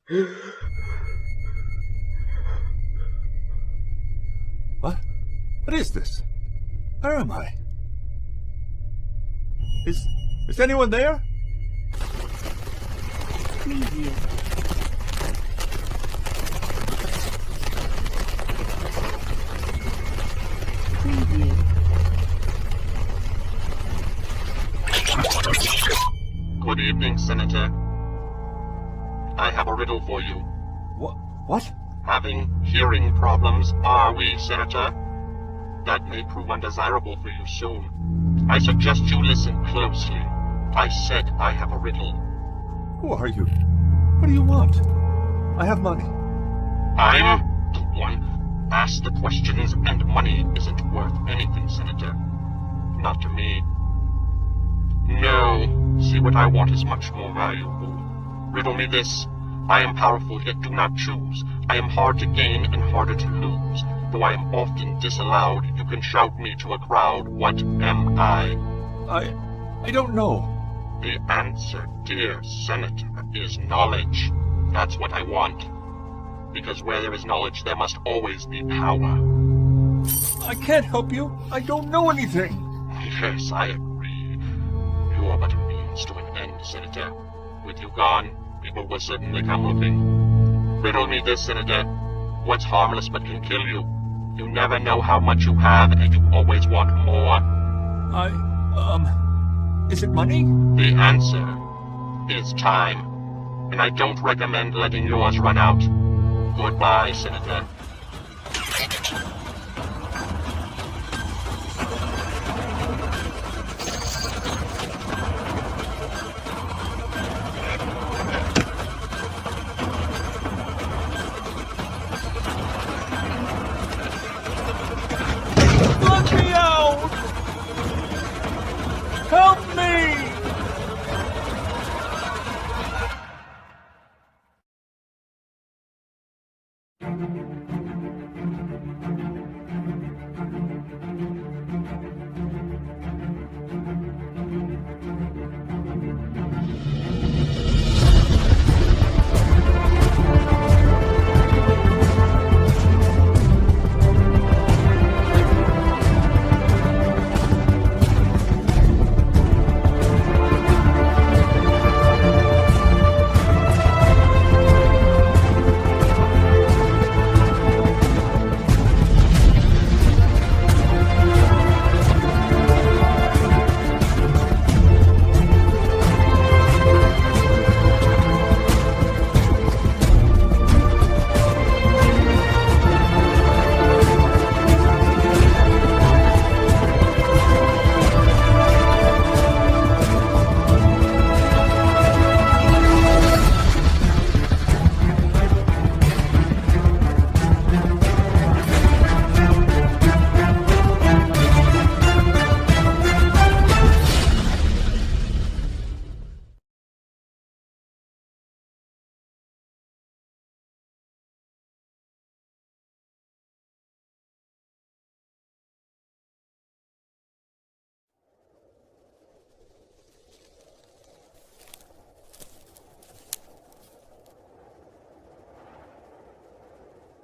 What? What is this? Where am I? Is anyone there? Preview. Preview. Good evening, Senator. I have a riddle for you. What? Having hearing problems, are we, Senator? That may prove undesirable for you soon. I suggest you listen closely. I said I have a riddle. Who are you? What do you want? I have money. I'm the one. Ask the questions, and money isn't worth anything, Senator. Not to me. No. See, what I want is much more valuable. Riddle me this. I am powerful, yet do not choose. I am hard to gain and harder to lose. Though I am often disallowed, you can shout me to a crowd. What am I? I don't know. The answer, dear Senator, is knowledge. That's what I want. Because where there is knowledge, there must always be power. I can't help you. I don't know anything. Yes, I agree. You are but a means to an end, Senator. With you gone, people will certainly come looking. Riddle me this, Senator. What's harmless but can kill you? You never know how much you have, and you always want more. Is it money? The answer is time. And I don't recommend letting yours run out. Goodbye, Senator. Let me out! Help me!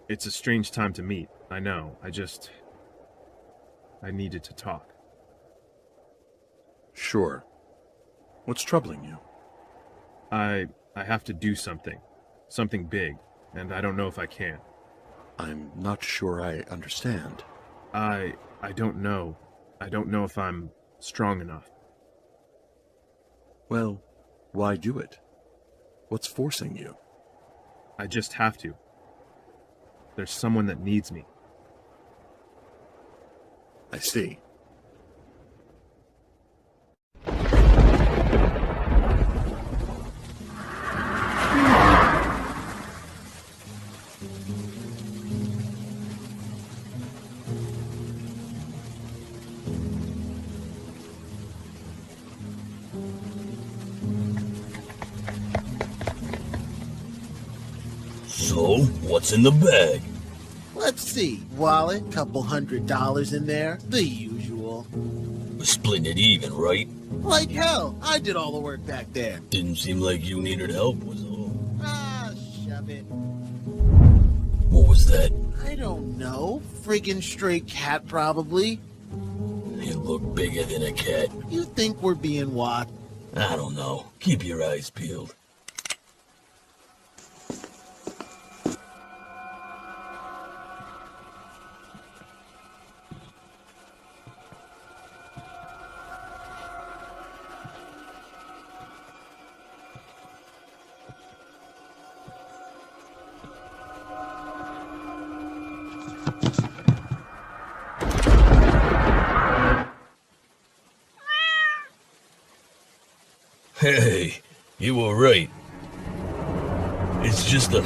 It's a strange time to meet, I know. I needed to talk. Sure. What's troubling you? I have to do something. Something big, and I don't know if I can. I'm not sure I understand. I don't know. I don't know if I'm strong enough. Well, why do it? What's forcing you? I just have to. There's someone that needs me. I see. So, what's in the bag? Let's see. Wallet, couple $100 in there. The usual. We're splitting it even, right? Like hell. I did all the work back there. Didn't seem like you needed help, was all. Ah, shut it. What was that? I don't know. Friggin' stray cat, probably. You look bigger than a cat. You think we're being watched? I don't know. Keep your eyes peeled. Hey, you were right. It's just a...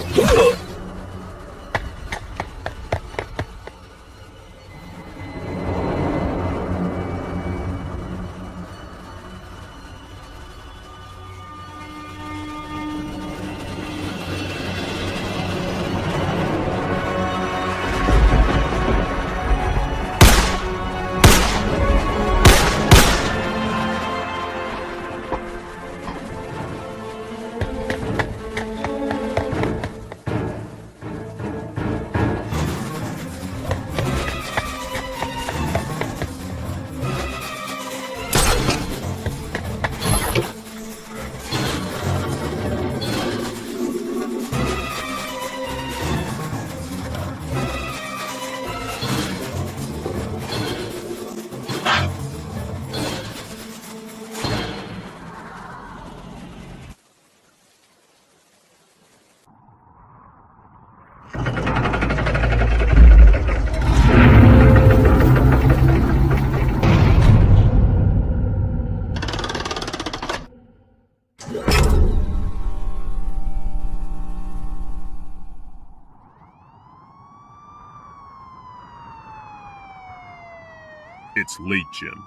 It's late, Jim.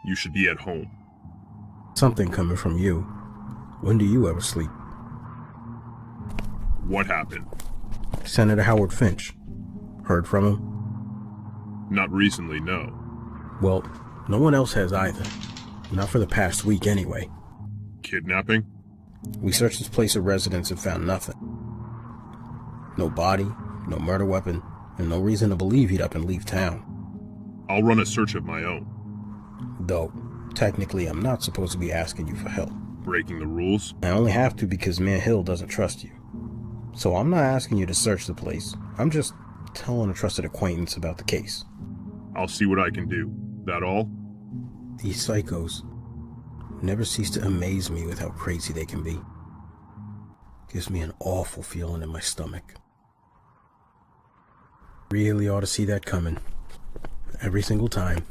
You should be at home. Something coming from you. When do you ever sleep? What happened? Senator Howard Finch. Heard from him? Not recently, no. Well, no one else has either. Not for the past week, anyway. Kidnapping? We searched his place of residence and found nothing. No body, no murder weapon, and no reason to believe he'd up and leave town. I'll run a search of my own. Though, technically, I'm not supposed to be asking you for help. Breaking the rules? I only have to because Mayor Hill doesn't trust you. So I'm not asking you to search the place. I'm just telling a trusted acquaintance about the case. I'll see what I can do. That all? These psychos never cease to amaze me with how crazy they can be. Gives me an awful feeling in my stomach. Really ought to see that coming. Every single time.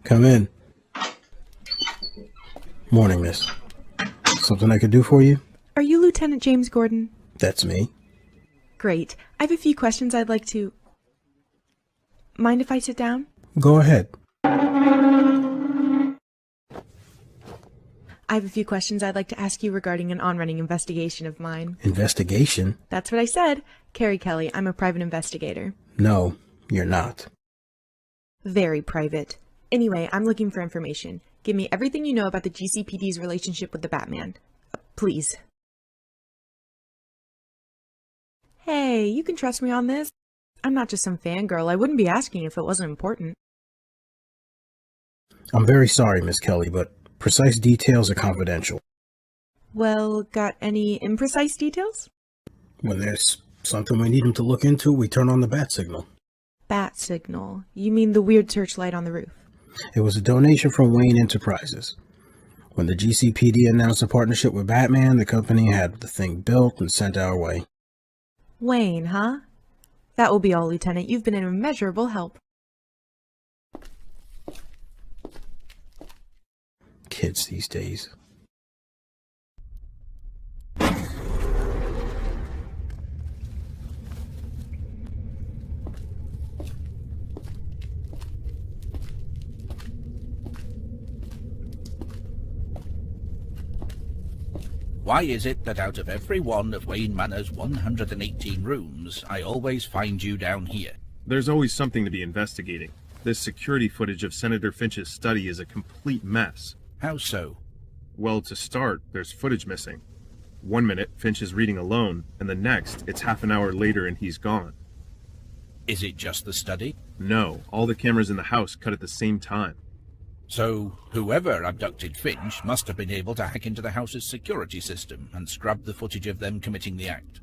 Come in. Morning, miss. Something I could do for you? Are you Lieutenant James Gordon? That's me. Great. I have a few questions I'd like to... Mind if I sit down? Go ahead. I have a few questions I'd like to ask you regarding an on-running investigation of mine. Investigation? That's what I said. Carrie Kelly, I'm a private investigator. No, you're not. Very private. Anyway, I'm looking for information. Give me everything you know about the GCPD's relationship with the Batman. Please. Hey, you can trust me on this. I'm not just some fangirl. I wouldn't be asking if it wasn't important. I'm very sorry, Miss Kelly, but precise details are confidential. Well, got any imprecise details? When there's something we need him to look into, we turn on the bat signal. Bat signal. You mean the weird searchlight on the roof? It was a donation from Wayne Enterprises. When the GCPD announced a partnership with Batman, the company had the thing built and sent our way. Wayne, huh? That will be all, Lieutenant. You've been an immeasurable help. Kids these days. Why is it that out of every one of Wayne Manor's 118 rooms, I always find you down here? There's always something to be investigating. This security footage of Senator Finch's study is a complete mess. How so? Well, to start, there's footage missing. 1 minute, Finch is reading alone, and the next, it's half an hour later and he's gone. Is it just the study? No, all the cameras in the house cut at the same time. So, whoever abducted Finch must have been able to hack into the house's security system and scrub the footage of them committing the act.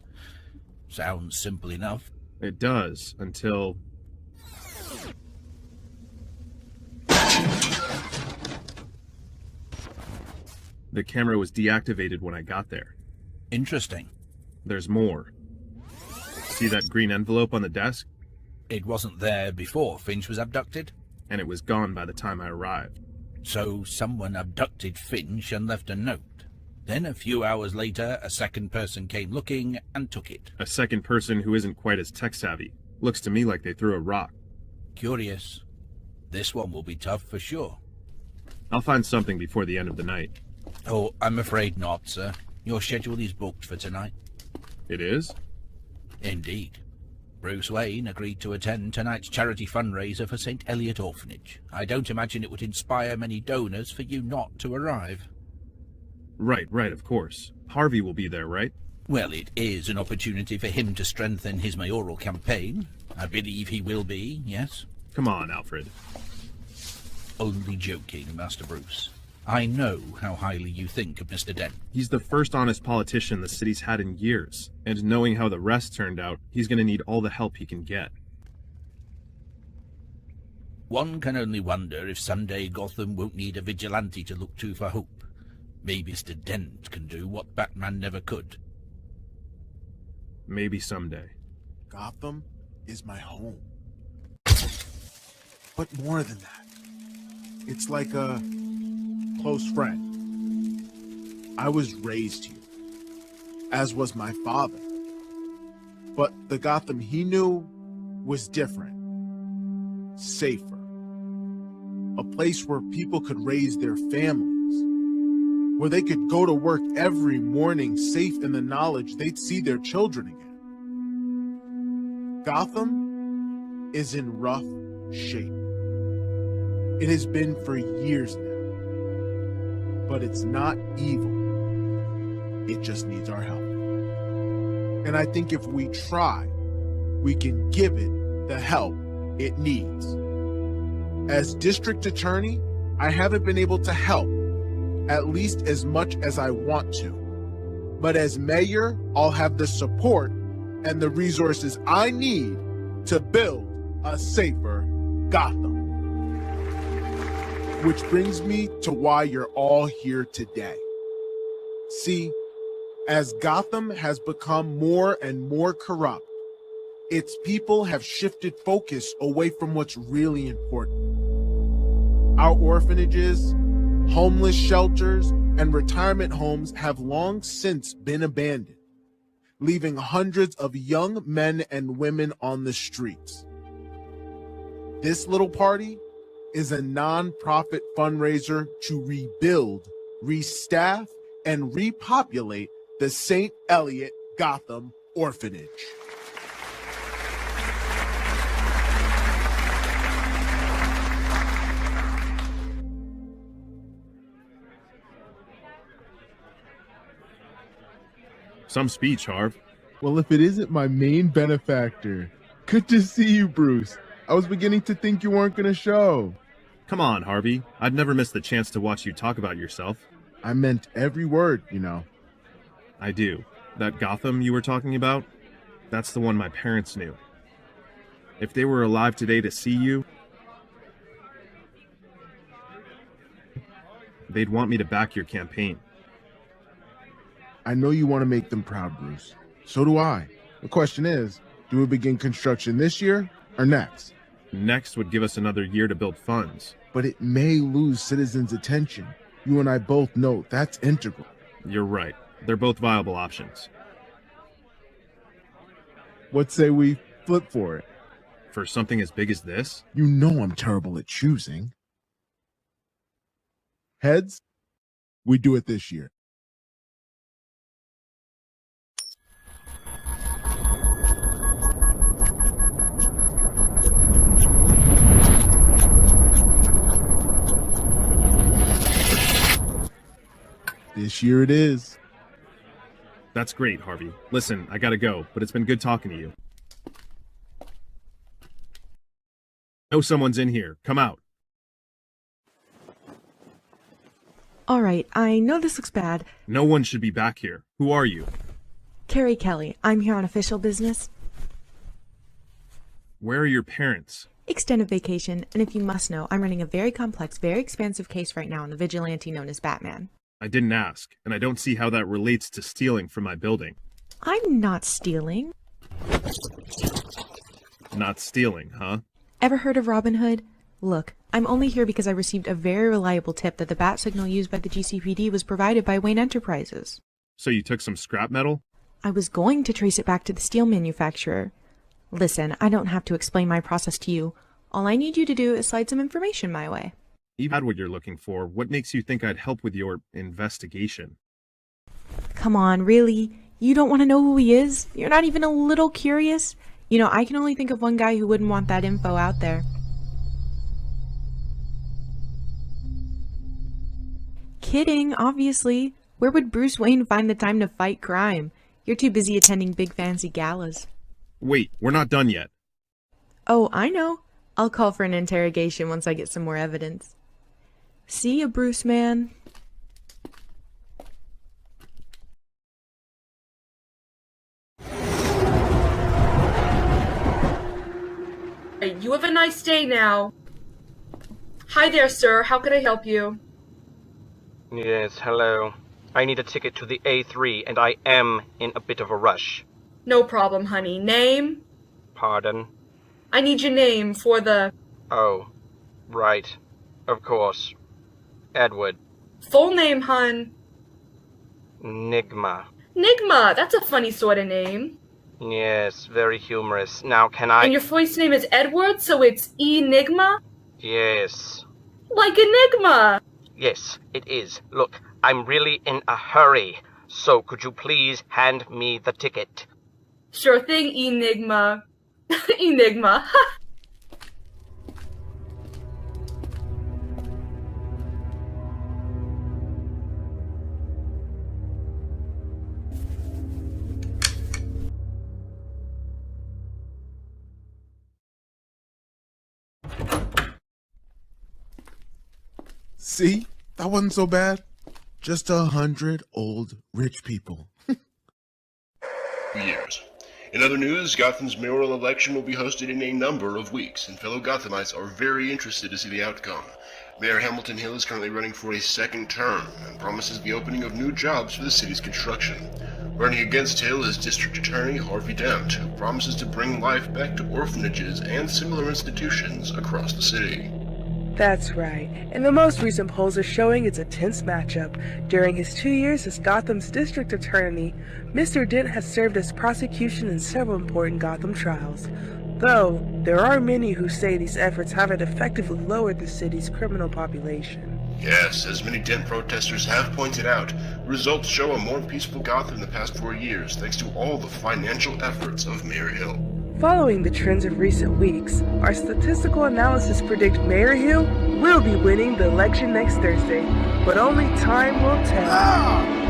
Sounds simple enough. It does, until... The camera was deactivated when I got there. Interesting. There's more. See that green envelope on the desk? It wasn't there before Finch was abducted? And it was gone by the time I arrived. So someone abducted Finch and left a note. Then a few hours later, a second person came looking and took it. A second person who isn't quite as tech-savvy. Looks to me like they threw a rock. Curious. This one will be tough for sure. I'll find something before the end of the night. Oh, I'm afraid not, sir. Your schedule is booked for tonight. It is? Indeed. Bruce Wayne agreed to attend tonight's charity fundraiser for St. Eliot Orphanage. I don't imagine it would inspire many donors for you not to arrive. Right, of course. Harvey will be there, right? Well, it is an opportunity for him to strengthen his mayoral campaign. I believe he will be, yes? Come on, Alfred. Only joking, Master Bruce. I know how highly you think of Mr. Dent. He's the first honest politician the city's had in years, and knowing how the rest turned out, he's going to need all the help he can get. One can only wonder if someday Gotham won't need a vigilante to look to for hope. Maybe Mr. Dent can do what Batman never could. Maybe someday. Gotham is my home. But more than that, it's like a close friend. I was raised here, as was my father. But the Gotham he knew was different, safer. A place where people could raise their families, where they could go to work every morning safe in the knowledge they'd see their children again. Gotham is in rough shape. It has been for years now. But it's not evil. It just needs our help. And I think if we try, we can give it the help it needs. As district attorney, I haven't been able to help, at least as much as I want to. But as mayor, I'll have the support and the resources I need to build a safer Gotham. Which brings me to why you're all here today. See, as Gotham has become more and more corrupt, its people have shifted focus away from what's really important. Our orphanages, homeless shelters, and retirement homes have long since been abandoned, leaving hundreds of young men and women on the streets. This little party is a non-profit fundraiser to rebuild, restaff, and repopulate the St. Eliot Gotham Orphanage. Some speech, Harv. Well, if it isn't my main benefactor. Good to see you, Bruce. I was beginning to think you weren't going to show. Come on, Harvey. I'd never miss the chance to watch you talk about yourself. I meant every word, you know. I do. That Gotham you were talking about, that's the one my parents knew. If they were alive today to see you, they'd want me to back your campaign. I know you want to make them proud, Bruce. So do I. The question is, do we begin construction this year or next? Next would give us another year to build funds. But it may lose citizens' attention. You and I both know that's integral. You're right. They're both viable options. What say we flip for it? For something as big as this? You know I'm terrible at choosing. Heads, we do it this year. This year it is. That's great, Harvey. Listen, I gotta go, but it's been good talking to you. I know someone's in here. Come out. All right, I know this looks bad. No one should be back here. Who are you? Carrie Kelly, I'm here on official business. Where are your parents? Extended vacation, and if you must know, I'm running a very complex, very expansive case right now on the vigilante known as Batman. I didn't ask, and I don't see how that relates to stealing from my building. I'm not stealing. Not stealing, huh? Ever heard of Robin Hood? Look, I'm only here because I received a very reliable tip that the bat signal used by the GCPD was provided by Wayne Enterprises. So you took some scrap metal? I was going to trace it back to the steel manufacturer. Listen, I don't have to explain my process to you. All I need you to do is slide some information my way. You've had what you're looking for. What makes you think I'd help with your investigation? Come on, really? You don't want to know who he is? You're not even a little curious? You know, I can only think of one guy who wouldn't want that info out there. Kidding, obviously. Where would Bruce Wayne find the time to fight crime? You're too busy attending big fancy galas. Wait, we're not done yet. Oh, I know. I'll call for an interrogation once I get some more evidence. See ya, Bruce man. You have a nice day now. Hi there, sir. How can I help you? Yes, hello. I need a ticket to the A3, and I am in a bit of a rush. No problem, honey. Name? Pardon? I need your name for the... Oh, right. Of course. Edward. Full name, hun. Nigma. Nigma! That's a funny sort of name. Yes, very humorous. Now, can I... And your first name is Edward, so it's Enigma? Yes. Like Enigma! Yes, it is. Look, I'm really in a hurry. So could you please hand me the ticket? Sure thing, Enigma. Enigma. See? That wasn't so bad. Just 100 old rich people. Years. In other news, Gotham's mayoral election will be hosted in a number of weeks, and fellow Gothamites are very interested to see the outcome. Mayor Hamilton Hill is currently running for a second term and promises the opening of new jobs for the city's construction. Running against Hill is District Attorney Harvey Dent, who promises to bring life back to orphanages and similar institutions across the city. That's right, and the most recent polls are showing it's a tense matchup. During his 2 years as Gotham's district attorney, Mr. Dent has served as prosecution in several important Gotham trials. Though, there are many who say these efforts haven't effectively lowered the city's criminal population. Yes, as many Dent protesters have pointed out, results show a more peaceful Gotham in the past 4 years thanks to all the financial efforts of Mayor Hill. Following the trends of recent weeks, our statistical analysis predict Mayor Hill will be winning the election next Thursday, but only time will tell.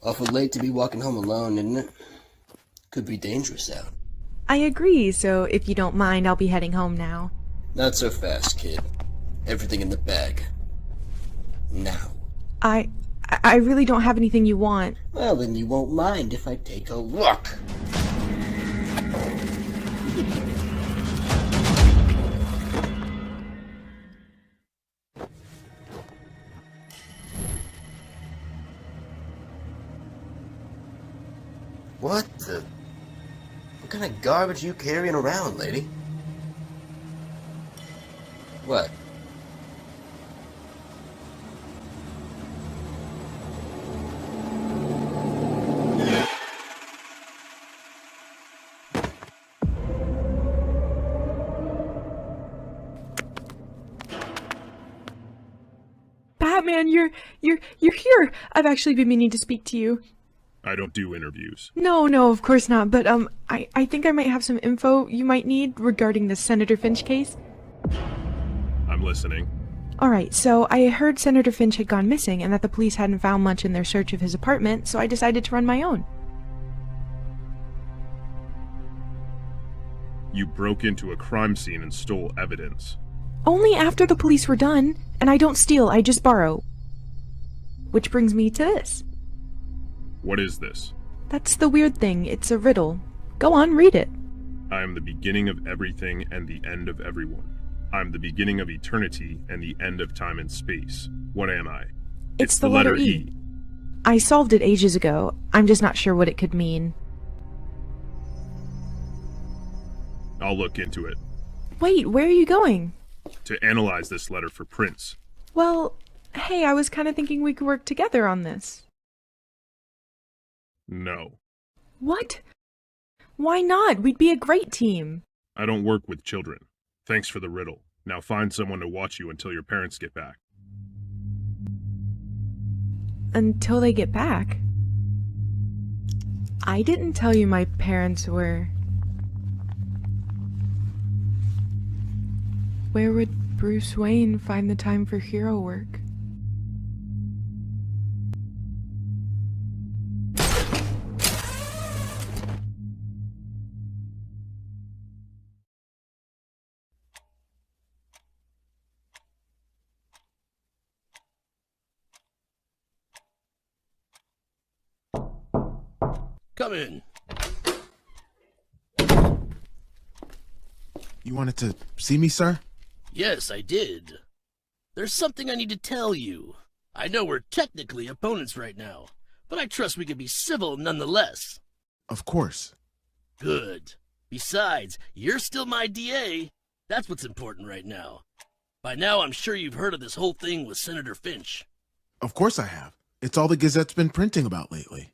Awful late to be walking home alone, isn't it? Could be dangerous out. I agree, so if you don't mind, I'll be heading home now. Not so fast, kid. Everything in the bag. Now. I really don't have anything you want. Well, then you won't mind if I take a look. What the... What kind of garbage are you carrying around, lady? What? Batman, you're here. I've actually been meaning to speak to you. I don't do interviews. No, of course not, but I think I might have some info you might need regarding the Senator Finch case. I'm listening. Alright, so I heard Senator Finch had gone missing and that the police hadn't found much in their search of his apartment, so I decided to run my own. You broke into a crime scene and stole evidence. Only after the police were done, and I don't steal, I just borrow. Which brings me to this. What is this? That's the weird thing, it's a riddle. Go on, read it. I am the beginning of everything and the end of everyone. I'm the beginning of eternity and the end of time and space. What am I? It's the letter E. I solved it ages ago. I'm just not sure what it could mean. I'll look into it. Wait, where are you going? To analyze this letter for Prince. Well, hey, I was kind of thinking we could work together on this. No. What? Why not? We'd be a great team. I don't work with children. Thanks for the riddle. Now find someone to watch you until your parents get back. Until they get back? I didn't tell you my parents were... Where would Bruce Wayne find the time for hero work? Come in. You wanted to see me, sir? Yes, I did. There's something I need to tell you. I know we're technically opponents right now, but I trust we can be civil nonetheless. Of course. Good. Besides, you're still my DA. That's what's important right now. By now, I'm sure you've heard of this whole thing with Senator Finch. Of course I have. It's all the Gazette's been printing about lately.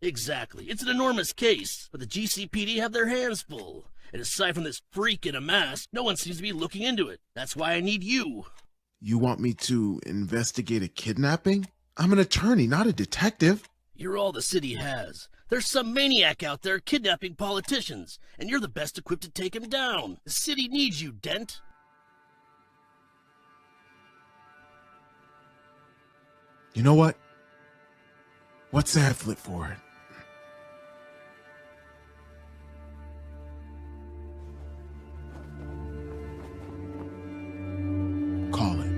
Exactly. It's an enormous case, but the GCPD have their hands full. And aside from this freak in a mask, no one seems to be looking into it. That's why I need you. You want me to investigate a kidnapping? I'm an attorney, not a detective. You're all the city has. There's some maniac out there kidnapping politicians, and you're the best equipped to take him down. The city needs you, Dent. You know what? What's that flip for it? Call it.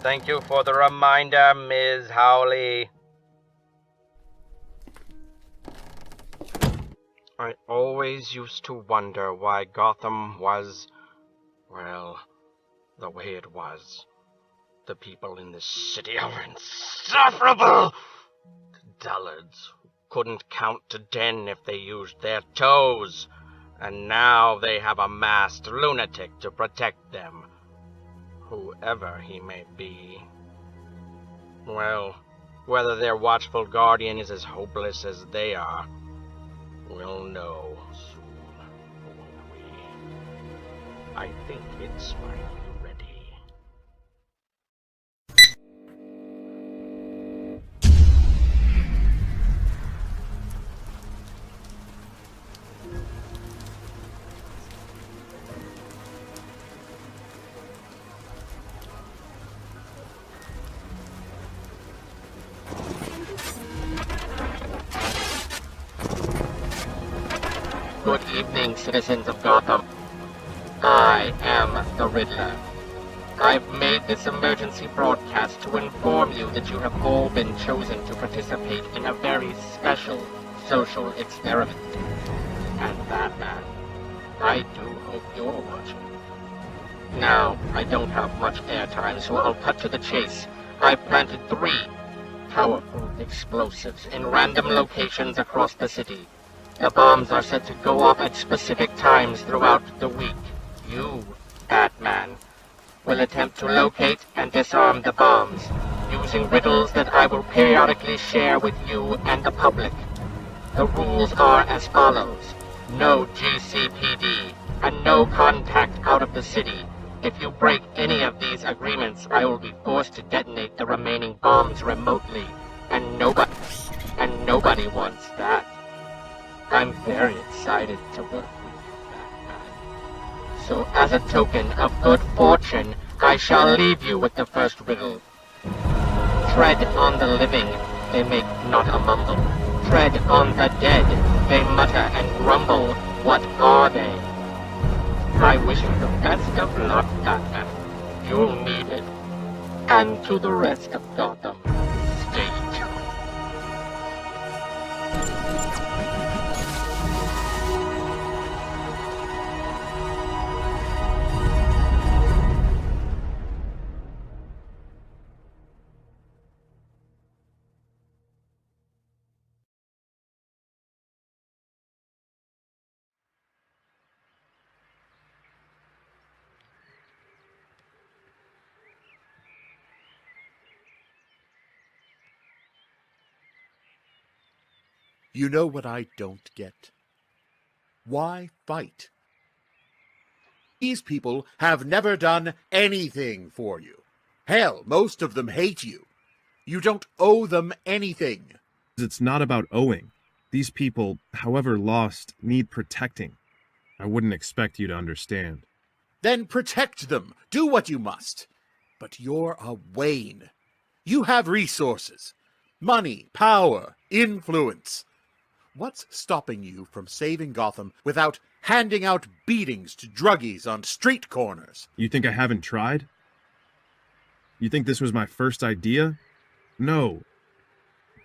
Thank you for the reminder, Ms. Howley. I always used to wonder why Gotham was, well, the way it was. The people in this city are insufferable. The dullards who couldn't count to 10 if they used their toes, and now they have a masked lunatic to protect them, whoever he may be. Well, whether their watchful guardian is as hopeless as they are, we'll know soon, won't we? I think it's finally ready. Good evening, citizens of Gotham. I am the Riddler. I've made this emergency broadcast to inform you that you have all been chosen to participate in a very special social experiment. And Batman, I do hope you're watching. Now, I don't have much airtime, so I'll cut to the chase. I've planted 3 powerful explosives in random locations across the city. The bombs are set to go off at specific times throughout the week. You, Batman, will attempt to locate and disarm the bombs, using riddles that I will periodically share with you and the public. The rules are as follows. No GCPD, and no contact out of the city. If you break any of these agreements, I will be forced to detonate the remaining bombs remotely, and nobody wants that. I'm very excited to work with you, Batman. So as a token of good fortune, I shall leave you with the first riddle. Tread on the living, they make not a mumble. Tread on the dead, they mutter and grumble. What are they? I wish you the best of luck, Batman. You'll need it. And to the rest of Gotham, stay tuned. You know what I don't get? Why fight? These people have never done anything for you. Hell, most of them hate you. You don't owe them anything. It's not about owing. These people, however lost, need protecting. I wouldn't expect you to understand. Then protect them. Do what you must. But you're a Wayne. You have resources. Money, power, influence. What's stopping you from saving Gotham without handing out beatings to druggies on street corners? You think I haven't tried? You think this was my first idea? No.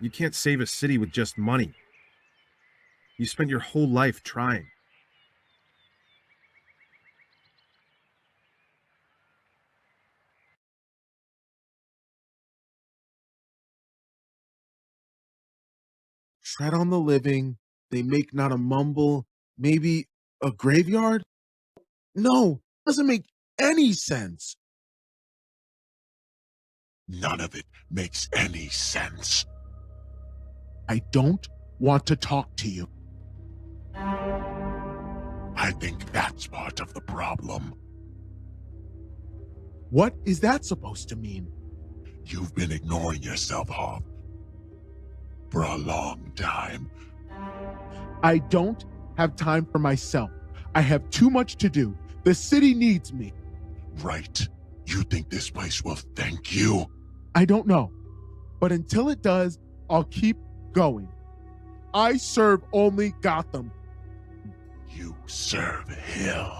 You can't save a city with just money. You spent your whole life trying. Tread on the living, they make not a mumble, maybe a graveyard? No, doesn't make any sense. None of it makes any sense. I don't want to talk to you. I think that's part of the problem. What is that supposed to mean? You've been ignoring yourself, Hoff, for a long time. I don't have time for myself. I have too much to do. The city needs me. Right. You think this place will thank you? I don't know. But until it does, I'll keep going. I serve only Gotham. You serve Hill.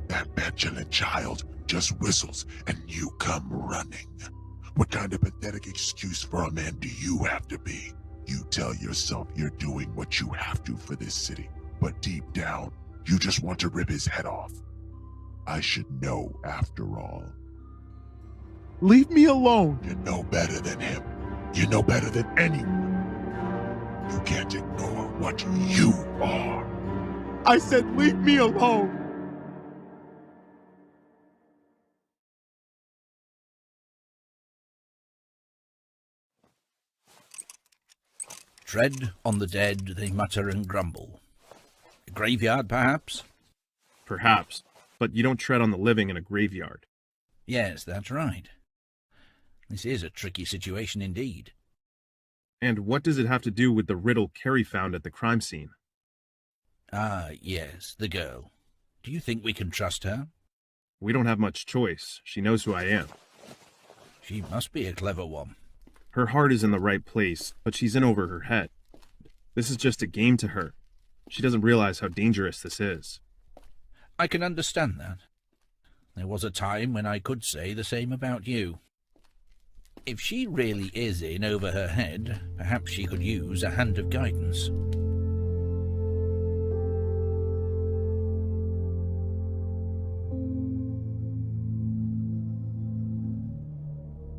That petulant child just whistles and you come running. What kind of pathetic excuse for a man do you have to be? You tell yourself you're doing what you have to for this city, but deep down, you just want to rip his head off. I should know after all. Leave me alone. You know better than him. You know better than anyone. You can't ignore what you are. I said leave me alone. Tread on the dead, they mutter and grumble. A graveyard, perhaps? Perhaps, but you don't tread on the living in a graveyard. Yes, that's right. This is a tricky situation indeed. And what does it have to do with the riddle Carrie found at the crime scene? Ah, yes, the girl. Do you think we can trust her? We don't have much choice. She knows who I am. She must be a clever one. Her heart is in the right place, but she's in over her head. This is just a game to her. She doesn't realize how dangerous this is. I can understand that. There was a time when I could say the same about you. If she really is in over her head, perhaps she could use a hand of guidance.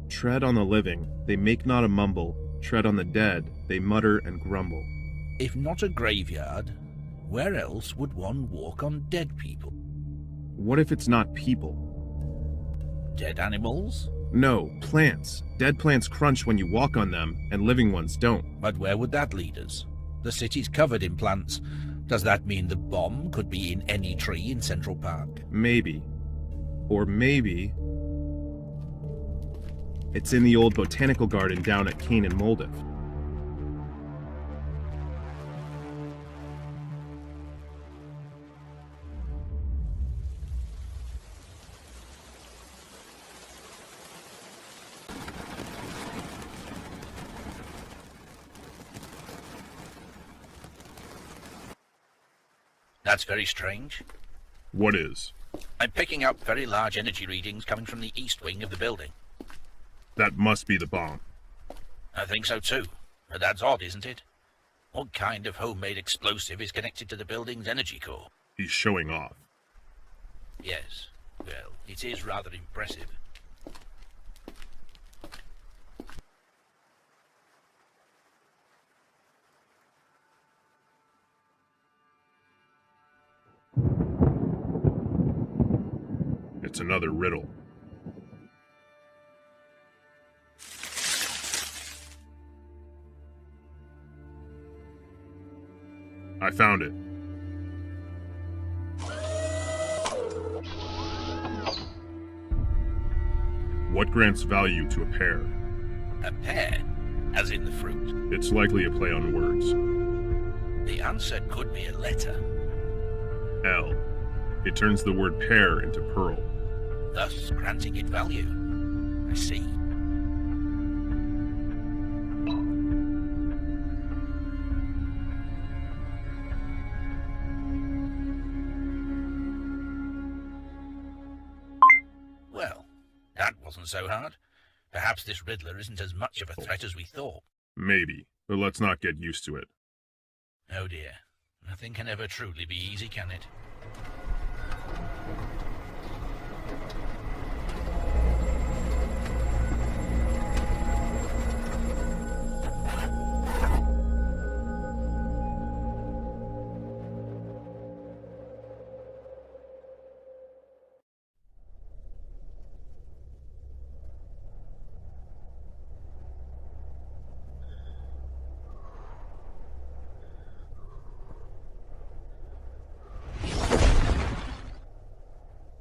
Tread on the living, they make not a mumble. Tread on the dead, they mutter and grumble. If not a graveyard, where else would one walk on dead people? What if it's not people? Dead animals? No, plants. Dead plants crunch when you walk on them, and living ones don't. But where would that lead us? The city's covered in plants. Does that mean the bomb could be in any tree in Central Park? Maybe. Or maybe it's in the old botanical garden down at Kane and Moldiff. That's very strange. What is? I'm picking up very large energy readings coming from the east wing of the building. That must be the bomb. I think so too. But that's odd, isn't it? What kind of homemade explosive is connected to the building's energy core? He's showing off. Yes. Well, it is rather impressive. It's another riddle. I found it. What grants value to a pear? A pear? As in the fruit? It's likely a play on words. The answer could be a letter. L. It turns the word pear into pearl. Thus granting it value. I see. Well, that wasn't so hard. Perhaps this Riddler isn't as much of a threat as we thought. Maybe, but let's not get used to it. Oh dear. Nothing can ever truly be easy, can it?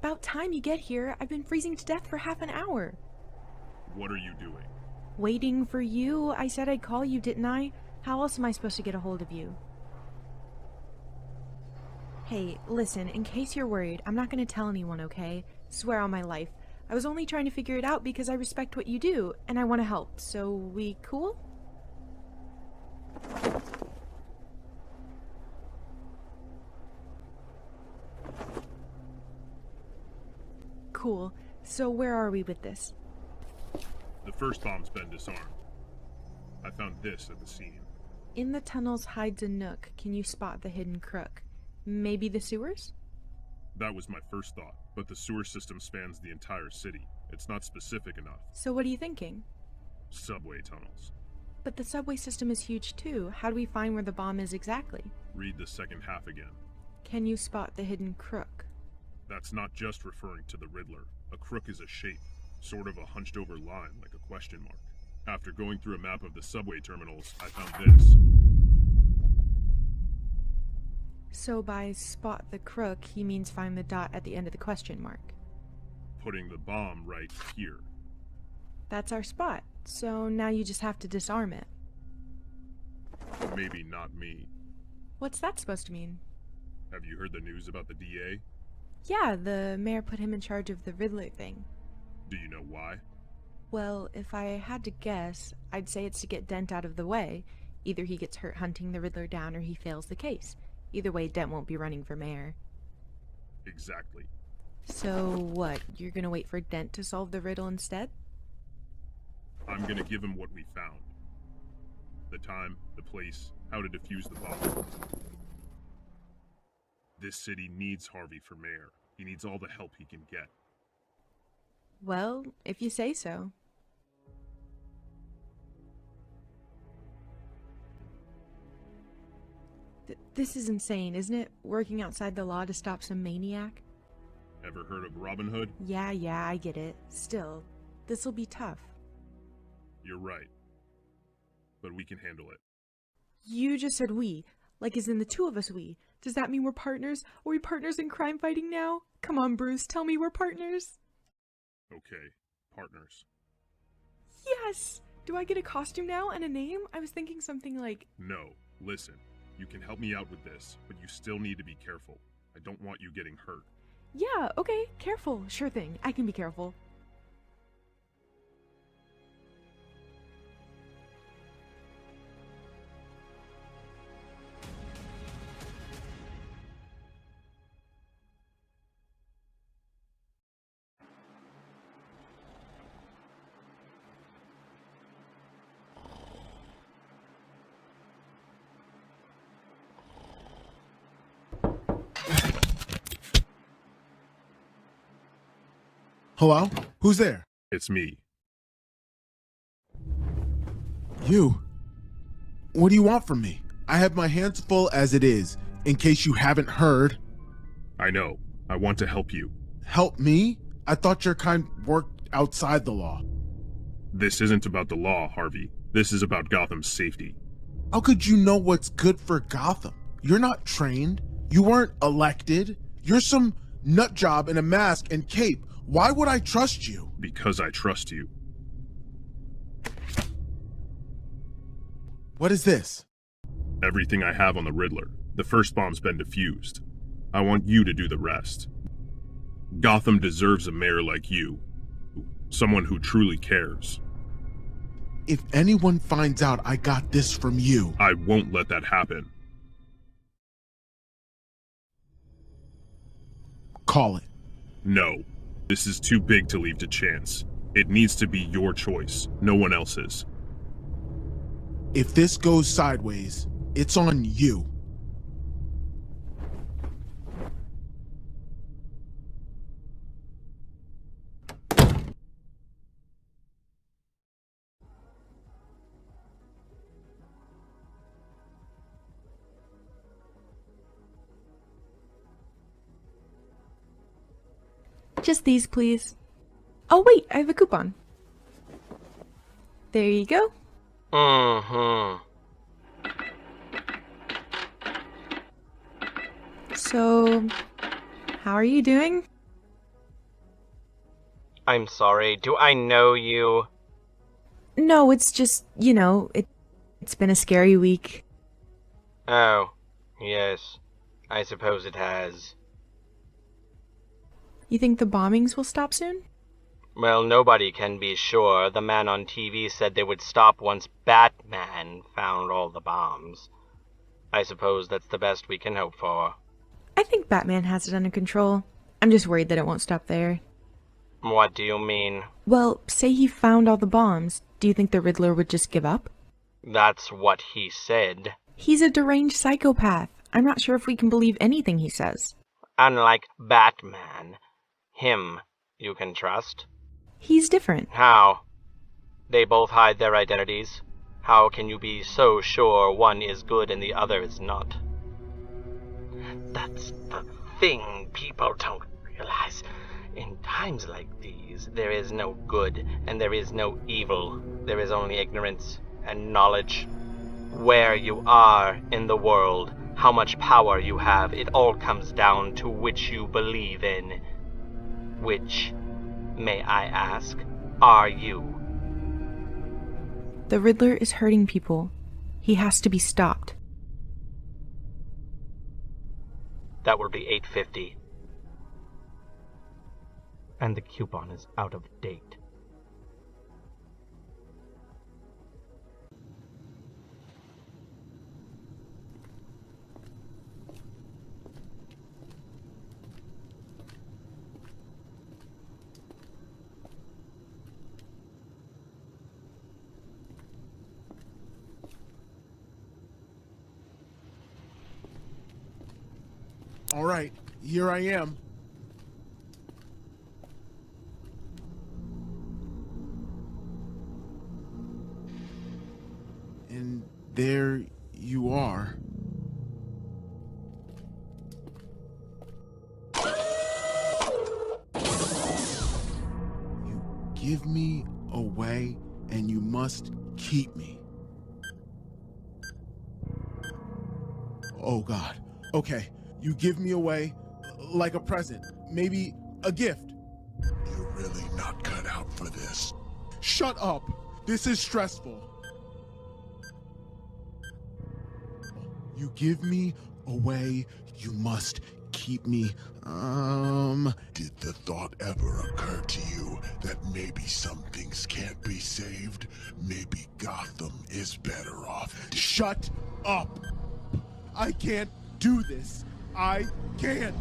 About time you get here. I've been freezing to death for half an hour. What are you doing? Waiting for you. I said I'd call you, didn't I? How else am I supposed to get a hold of you? Hey, listen, in case you're worried, I'm not going to tell anyone, okay? Swear on my life. I was only trying to figure it out because I respect what you do, and I want to help. So, we cool? Cool. So where are we with this? The first bomb's been disarmed. I found this at the scene. In the tunnels hides a nook. Can you spot the hidden crook? Maybe the sewers? That was my first thought, but the sewer system spans the entire city. It's not specific enough. So what are you thinking? Subway tunnels. But the subway system is huge too. How do we find where the bomb is exactly? Read the second half again. Can you spot the hidden crook? That's not just referring to the Riddler. A crook is a shape, sort of a hunched over line, like a question mark. After going through a map of the subway terminals, I found this. So by spot the crook, he means find the dot at the end of the question mark. Putting the bomb right here. That's our spot. So now you just have to disarm it. Maybe not me. What's that supposed to mean? Have you heard the news about the DA? Yeah, the mayor put him in charge of the Riddler thing. Do you know why? Well, if I had to guess, I'd say it's to get Dent out of the way. Either he gets hurt hunting the Riddler down or he fails the case. Either way, Dent won't be running for mayor. Exactly. So what, you're gonna wait for Dent to solve the riddle instead? I'm gonna give him what we found. The time, the place, how to defuse the bomb. This city needs Harvey for mayor. He needs all the help he can get. Well, if you say so. This is insane, isn't it? Working outside the law to stop some maniac? Ever heard of Robin Hood? Yeah, I get it. Still, this'll be tough. You're right. But we can handle it. You just said we. Like as in the two of us we. Does that mean we're partners? Are we partners in crime fighting now? Come on, Bruce, tell me we're partners. Okay, partners. Yes! Do I get a costume now and a name? I was thinking something like... No, listen. You can help me out with this, but you still need to be careful. I don't want you getting hurt. Yeah, okay, careful. Sure thing, I can be careful. Hello? Who's there? It's me. You? What do you want from me? I have my hands full as it is, in case you haven't heard. I know. I want to help you. Help me? I thought your kind worked outside the law. This isn't about the law, Harvey. This is about Gotham's safety. How could you know what's good for Gotham? You're not trained. You weren't elected. You're some nut job in a mask and cape. Why would I trust you? Because I trust you. What is this? Everything I have on the Riddler. The first bomb's been defused. I want you to do the rest. Gotham deserves a mayor like you. Someone who truly cares. If anyone finds out I got this from you... I won't let that happen. Call it. No. This is too big to leave to chance. It needs to be your choice, no one else's. If this goes sideways, it's on you. Just these, please. Oh wait, I have a coupon. There you go. So, how are you doing? I'm sorry, do I know you? No, it's just, it's been a scary week. Oh, yes. I suppose it has. You think the bombings will stop soon? Well, nobody can be sure. The man on TV said they would stop once Batman found all the bombs. I suppose that's the best we can hope for. I think Batman has it under control. I'm just worried that it won't stop there. What do you mean? Well, say he found all the bombs. Do you think the Riddler would just give up? That's what he said. He's a deranged psychopath. I'm not sure if we can believe anything he says. Unlike Batman, him you can trust. He's different. How? They both hide their identities. How can you be so sure one is good and the other is not? That's the thing people don't realize. In times like these, there is no good and there is no evil. There is only ignorance and knowledge. Where you are in the world, how much power you have, it all comes down to which you believe in. Which, may I ask, are you? The Riddler is hurting people. He has to be stopped. That will be $8.50. And the coupon is out of date. All right, here I am. And there you are. You give me away, and you must keep me. Oh, God. Okay, you give me away like a present, maybe a gift. You're really not cut out for this. Shut up. This is stressful. You give me away, you must keep me. Did the thought ever occur to you that maybe some things can't be saved? Maybe Gotham is better off. Shut up. I can't do this. I can't.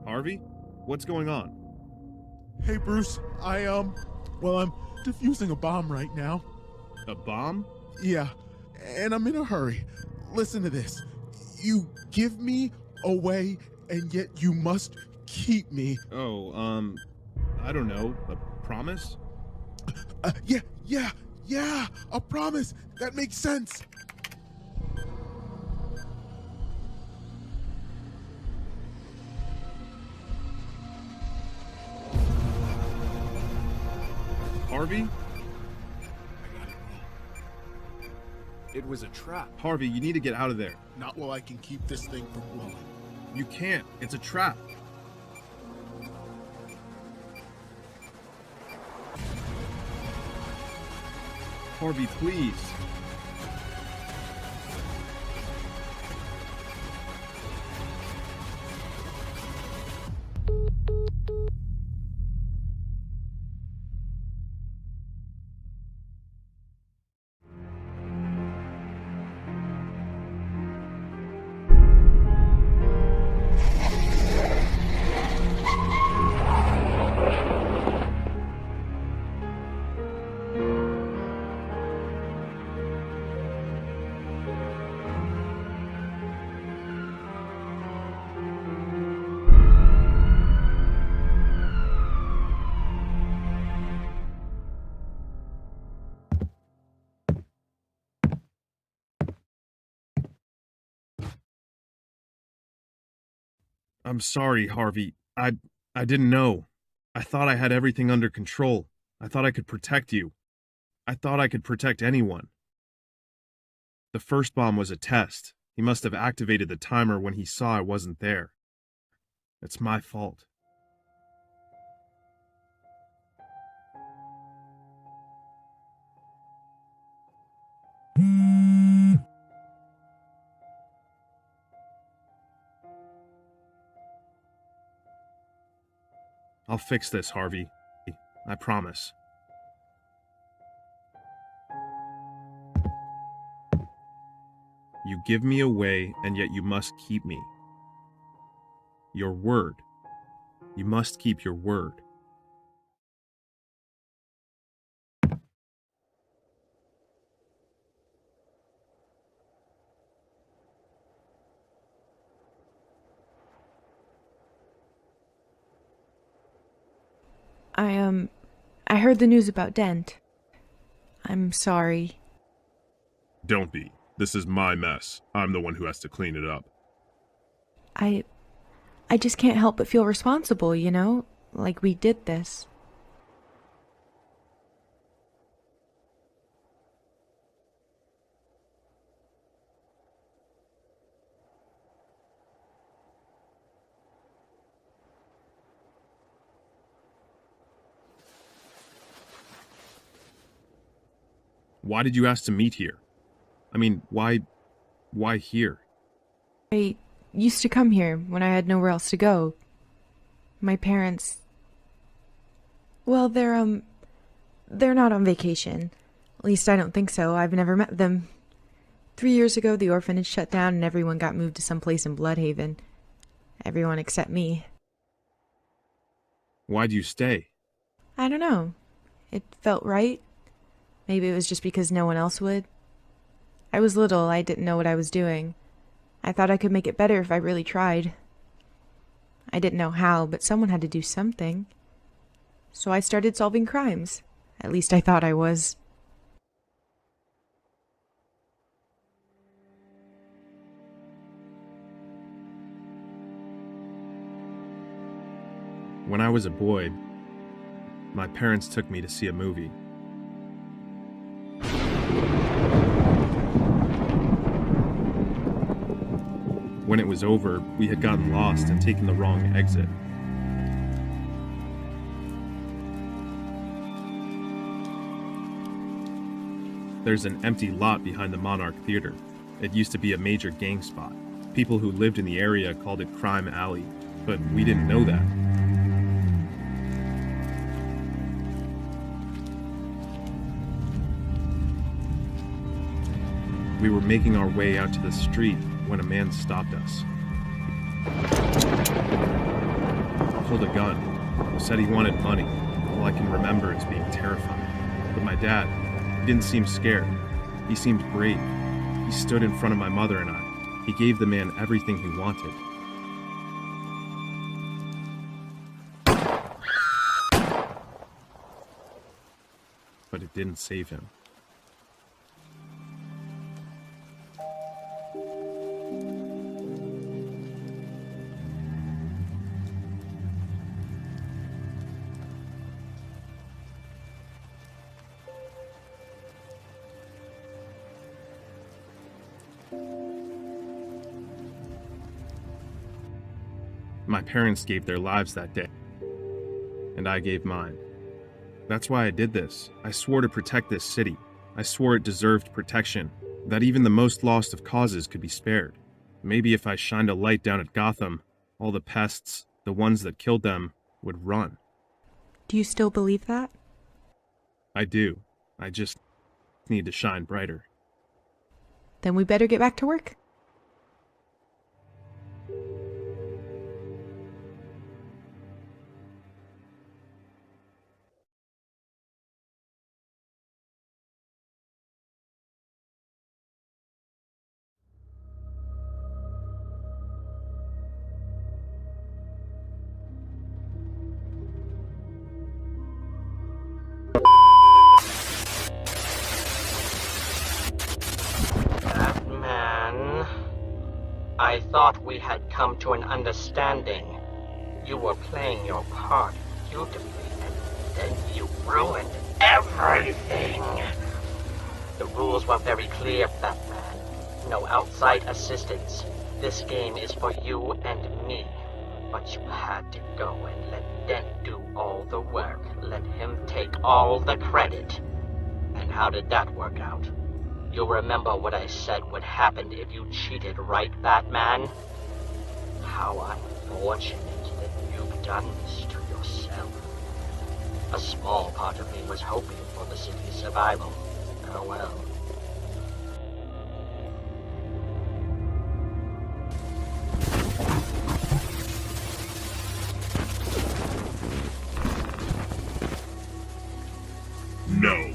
Harvey? What's going on? Hey, Bruce, I'm defusing a bomb right now. A bomb? Yeah, and I'm in a hurry. Listen to this. You give me away, and yet you must keep me. Oh, I don't know. A promise? Yeah, a promise. That makes sense. Harvey? It was a trap. Harvey, you need to get out of there. Not while I can keep this thing from blowing. You can't. It's a trap. Harvey, please. I'm sorry, Harvey. I didn't know. I thought I had everything under control. I thought I could protect you. I thought I could protect anyone. The first bomb was a test. He must have activated the timer when he saw I wasn't there. It's my fault. I'll fix this, Harvey. I promise. You give me away, and yet you must keep me. Your word. You must keep your word. I heard the news about Dent. I'm sorry. Don't be. This is my mess. I'm the one who has to clean it up. I just can't help but feel responsible, you know? Like we did this. Why did you ask to meet here? I mean, why here? I used to come here when I had nowhere else to go. My parents... Well, they're not on vacation. At least I don't think so. I've never met them. 3 years ago, the orphanage shut down and everyone got moved to some place in Bloodhaven. Everyone except me. Why'd you stay? I don't know. It felt right. Maybe it was just because no one else would. I was little, I didn't know what I was doing. I thought I could make it better if I really tried. I didn't know how, but someone had to do something. So I started solving crimes. At least I thought I was. When I was a boy, my parents took me to see a movie. When it was over, we had gotten lost and taken the wrong exit. There's an empty lot behind the Monarch Theater. It used to be a major gang spot. People who lived in the area called it Crime Alley, but we didn't know that. We were making our way out to the street when a man stopped us. Pulled a gun. Said he wanted money. All I can remember is being terrified. But my dad, he didn't seem scared. He seemed brave. He stood in front of my mother and I. He gave the man everything he wanted. But it didn't save him. My parents gave their lives that day, and I gave mine. That's why I did this. I swore to protect this city. I swore it deserved protection, that even the most lost of causes could be spared. Maybe if I shined a light down at Gotham, all the pests, the ones that killed them, would run. Do you still believe that? I do. I just need to shine brighter. Then we better get back to work. I thought we had come to an understanding. You were playing your part beautifully, and then you ruined everything. The rules were very clear, Batman. No outside assistance. This game is for you and me. But you had to go and let Dent do all the work. Let him take all the credit. And how did that work out? You'll remember what I said would happen if you cheated, right, Batman? How unfortunate that you've done this to yourself. A small part of me was hoping for the city's survival. Oh well. No.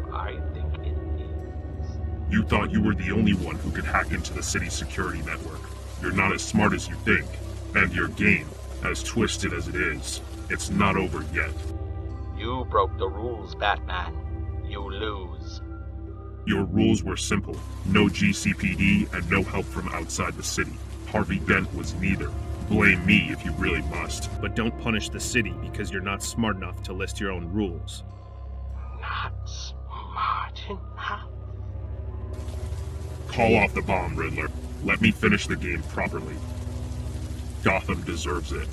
I think it is. You thought you were the only one who could hack into the city's security network. You're not as smart as you think. And your game, As twisted as it is, it's not over yet. You broke the rules, Batman. You lose. Your rules were simple. No GCPD and no help from outside the city. Harvey Dent was neither. Blame me if you really must. But don't punish the city because you're not smart enough to list your own rules. Not smart enough. Call off the bomb, Riddler. Let me finish the game properly. Gotham deserves it.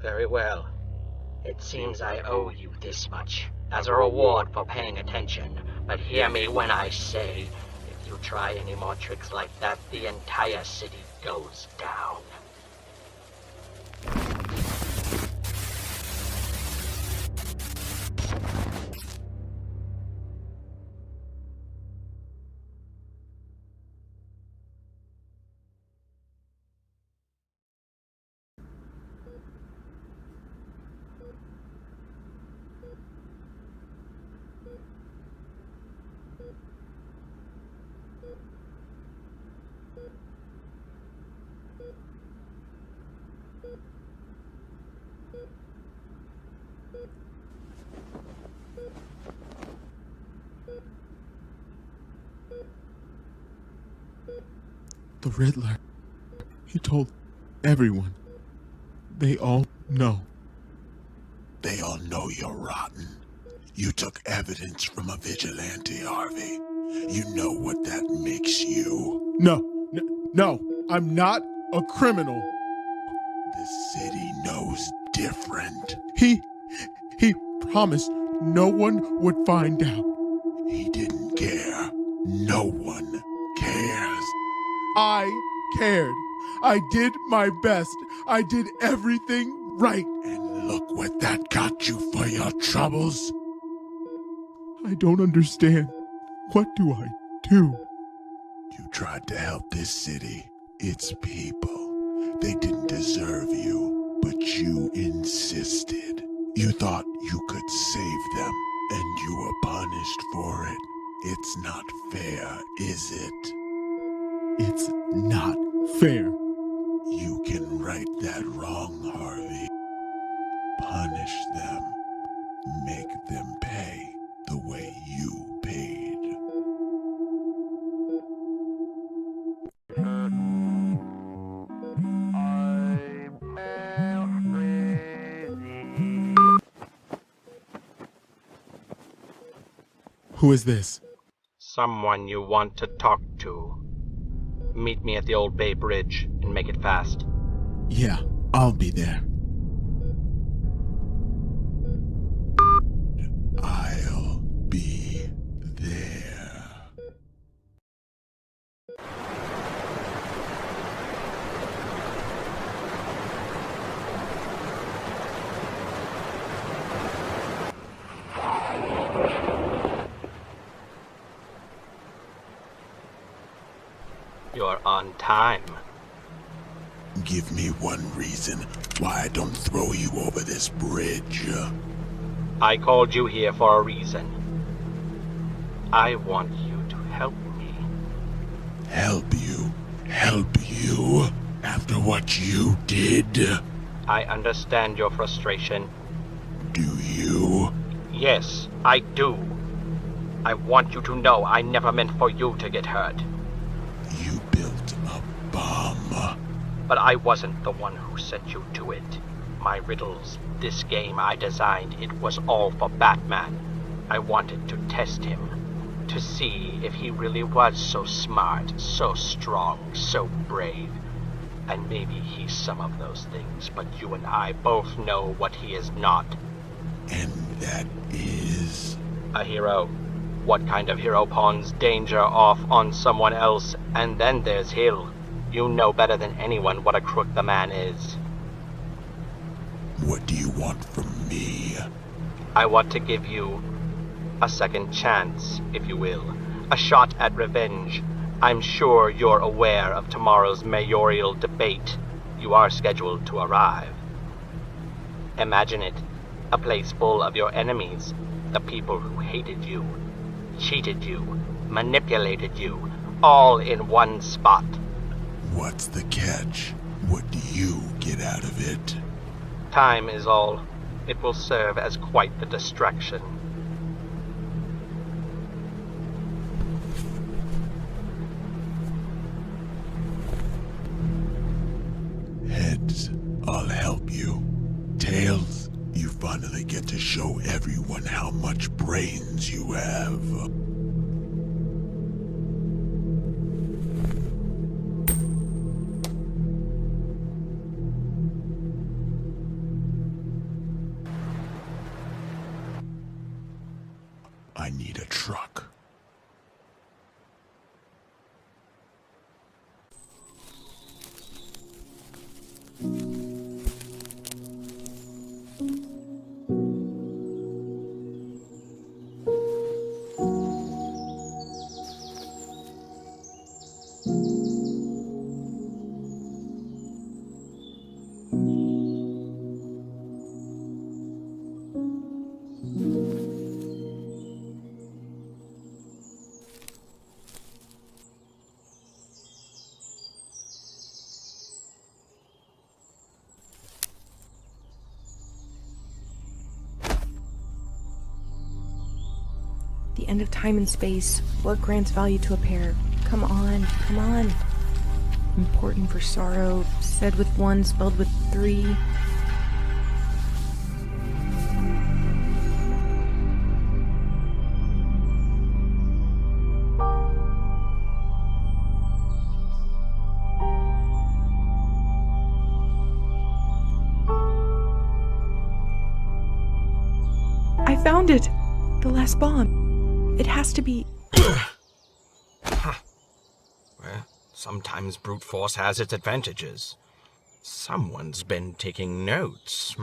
Very well. It seems I owe you this much, as a reward for paying attention. But hear me when I say, if you try any more tricks like that, the entire city goes down. The Riddler. He told everyone. They all know. They all know you're rotten. You took evidence from a vigilante, Harvey. You know what that makes you. No, I'm not a criminal. The city knows different. He promised no one would find out. He didn't care. No one cares. I cared. I did my best. I did everything right. And look what that got you for your troubles. I don't understand. What do I do? You tried to help this city, its people. They didn't deserve you, but you insisted. You thought you could save them, and you were punished for it. It's not fair, is it? It's not fair. You can right that wrong, Harvey. Punish them. Make them pay the way you paid. Who is this? Someone you want to talk to. Meet me at the Old Bay Bridge and make it fast. Yeah, I'll be there. I'll be there. You're on time. Give me one reason why I don't throw you over this bridge. I called you here for a reason. I want you to help me. Help you? Help you? After what you did? I understand your frustration. Do you? Yes, I do. I want you to know I never meant for you to get hurt. You built a bomb. But I wasn't the one who sent you to it. My riddles, this game I designed, it was all for Batman. I wanted to test him. To see if he really was so smart, so strong, so brave. And maybe he's some of those things, but you and I both know what he is not. And that is? A hero. What kind of hero pawns danger off on someone else? And then there's Hill. You know better than anyone what a crook the man is. What do you want from me? I want to give you a second chance, if you will. A shot at revenge. I'm sure you're aware of tomorrow's mayoral debate. You are scheduled to arrive. Imagine it. A place full of your enemies. The people who hated you, cheated you, manipulated you, all in one spot. What's the catch? What do you get out of it? Time is all. It will serve as quite the distraction. Heads, I'll help you. Tails, you finally get to show everyone how much brains you have. I need a truck. The end of time and space. What grants value to a pair? Come on, come on. Important for sorrow. Said with one, spelled with three. I found it! The last bomb. It has to be... Well, sometimes brute force has its advantages. Someone's been taking notes.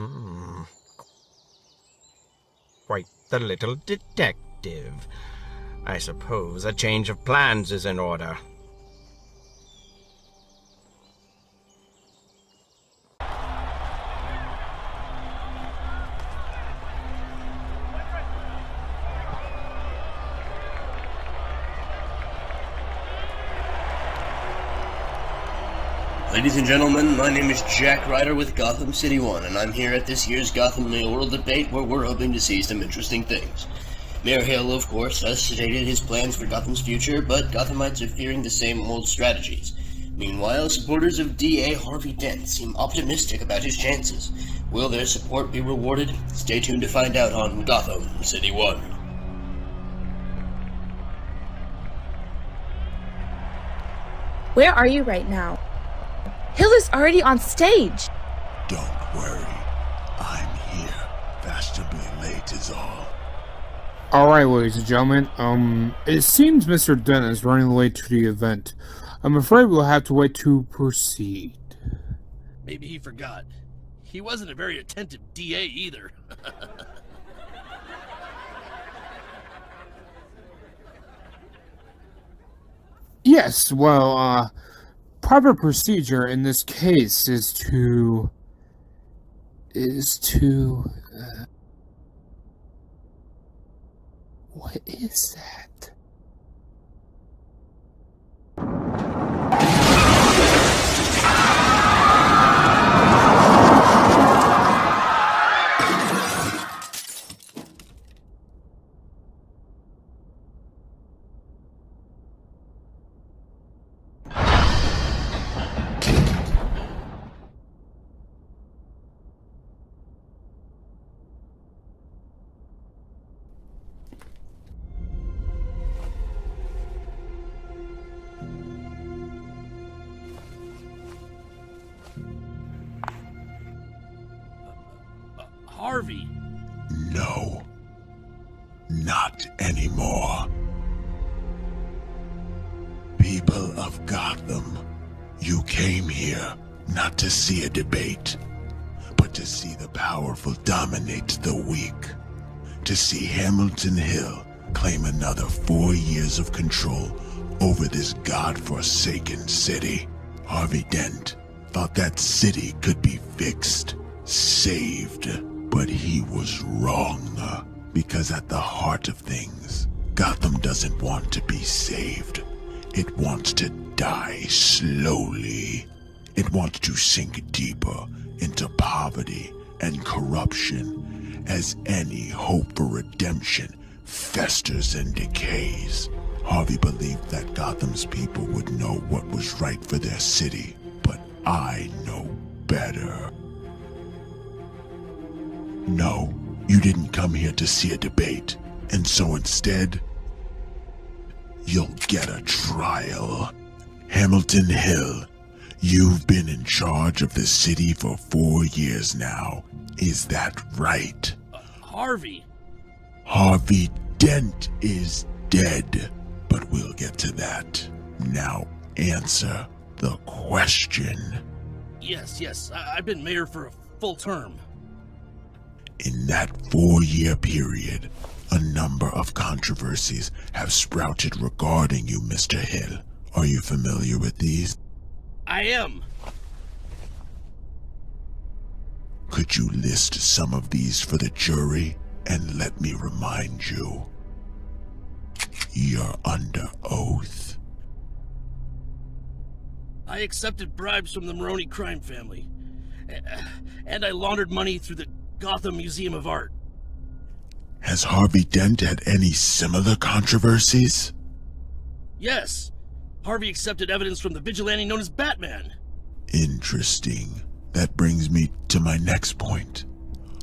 Quite the little detective. I suppose a change of plans is in order. Ladies and gentlemen, my name is Jack Ryder with Gotham City 1, and I'm here at this year's Gotham mayoral debate where we're hoping to see some interesting things. Mayor Hill, of course, has stated his plans for Gotham's future, but Gothamites are fearing the same old strategies. Meanwhile, supporters of DA Harvey Dent seem optimistic about his chances. Will their support be rewarded? Stay tuned to find out on Gotham City 1. Where are you right now? Hill is already on stage. Don't worry. I'm here. Fashionably late is all. Alright, ladies and gentlemen, it seems Mr. Dent is running late to the event. I'm afraid we'll have to wait to proceed. Maybe he forgot. He wasn't a very attentive DA either. Yes, well, proper procedure in this case is to... What is that? Harvey. No. Not anymore. People of Gotham, you came here not to see a debate, but to see the powerful dominate the weak. To see Hamilton Hill claim another 4 years of control over this godforsaken city. Harvey Dent thought that city could be fixed, saved, but he was wrong. Because at the heart of things, Gotham doesn't want to be saved. It wants to die slowly. It wants to sink deeper into poverty and corruption as any hope for redemption festers and decays. Harvey believed that Gotham's people would know what was right for their city, but I know better. No, you didn't come here to see a debate, and so instead, you'll get a trial. Hamilton Hill, you've been in charge of the city for 4 years now. Is that right? Harvey! Harvey Dent is dead, but we'll get to that. Now answer the question. Yes, I've been mayor for a full term. In that 4-year period, a number of controversies have sprouted regarding you, Mr. Hill. Are you familiar with these? I am. Could you list some of these for the jury? And let me remind you, you're under oath. I accepted bribes from the Maroney crime family. And I laundered money through the Gotham Museum of Art. Has Harvey Dent had any similar controversies? Yes. Harvey accepted evidence from the vigilante known as Batman. Interesting. That brings me to my next point.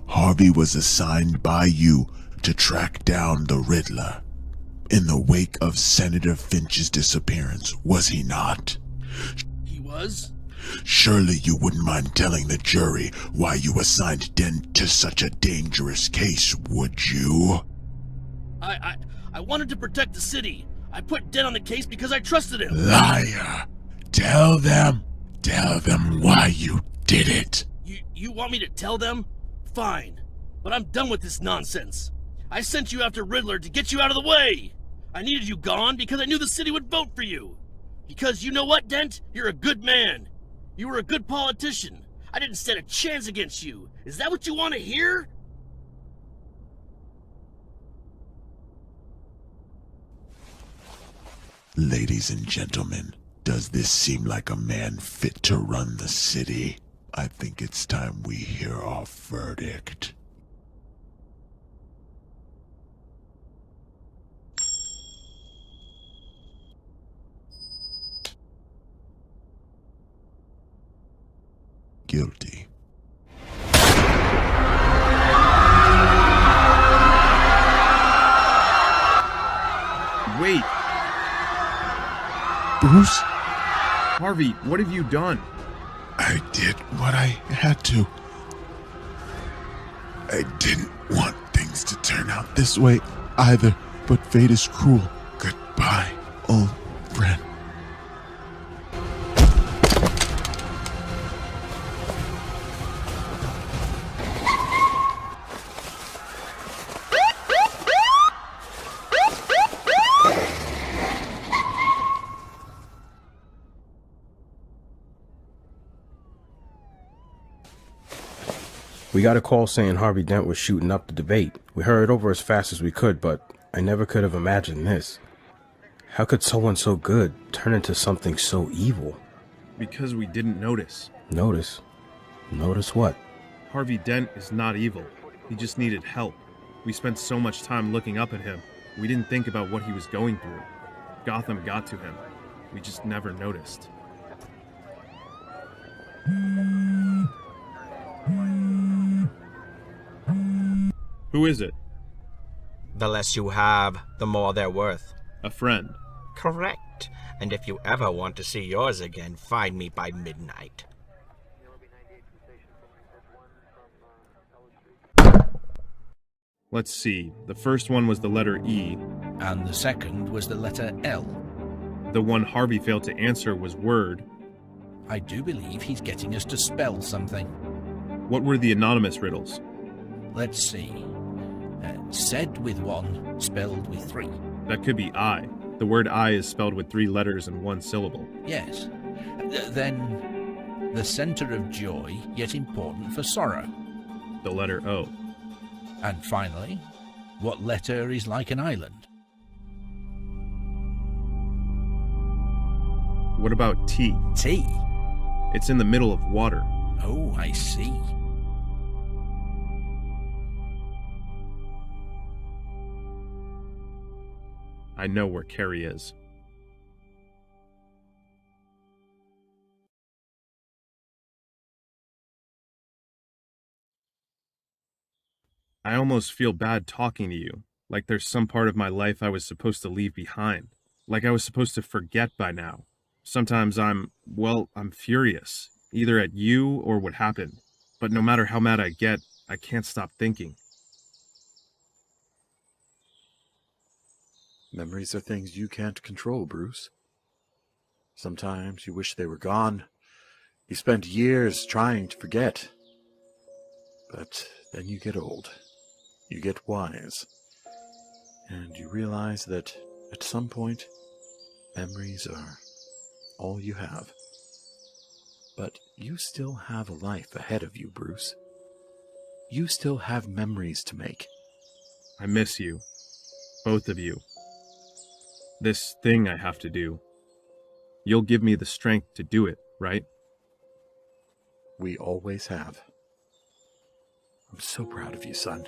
Harvey was assigned by you to track down the Riddler in the wake of Senator Finch's disappearance, was he not? He was? Surely you wouldn't mind telling the jury why you assigned Dent to such a dangerous case, would you? I wanted to protect the city. I put Dent on the case because I trusted him. Liar! Tell them why you did it. You want me to tell them? Fine. But I'm done with this nonsense. I sent you after Riddler to get you out of the way. I needed you gone because I knew the city would vote for you. Because you know what, Dent? You're a good man. You were a good politician. I didn't stand a chance against you. Is that what you want to hear? Ladies and gentlemen, does this seem like a man fit to run the city? I think it's time we hear our verdict. Guilty. Wait! Bruce? Harvey, what have you done? I did what I had to. I didn't want things to turn out This way either, but fate is cruel. Goodbye, old friend. We got a call saying Harvey Dent was shooting up the debate. We hurried over as fast as we could, but I never could have imagined this. How could someone so good turn into something so evil? Because we didn't notice. Notice? Notice what? Harvey Dent is not evil. He just needed help. We spent so much time looking up at him. We didn't think about what he was going through. Gotham got to him. We just never noticed. Who is it? The less you have, the more they're worth. A friend. Correct. And if you ever want to see yours again, find me by midnight. Let's see. The first one was the letter E. And the second was the letter L. The one Harvey failed to answer was word. I do believe he's getting us to spell something. What were the anonymous riddles? Let's see. Said with 1, spelled with 3. That could be I. The word I is spelled with 3 letters and 1 syllable. Yes. Then, the center of joy, yet important for sorrow. The letter O. And finally, what letter is like an island? What about tea? Tea? It's in the middle of water. Oh, I see. I know where Carrie is. I almost feel bad talking to you, like there's some part of my life I was supposed to leave behind, like I was supposed to forget by now. Sometimes I'm furious, either at you or what happened. But no matter how mad I get, I can't stop thinking. Memories are things you can't control, Bruce. Sometimes you wish they were gone. You spend years trying to forget. But then you get old. You get wise. And you realize that at some point, memories are all you have. But you still have a life ahead of you, Bruce. You still have memories to make. I miss you. Both of you. This thing I have to do. You'll give me the strength to do it, right? We always have. I'm so proud of you, son.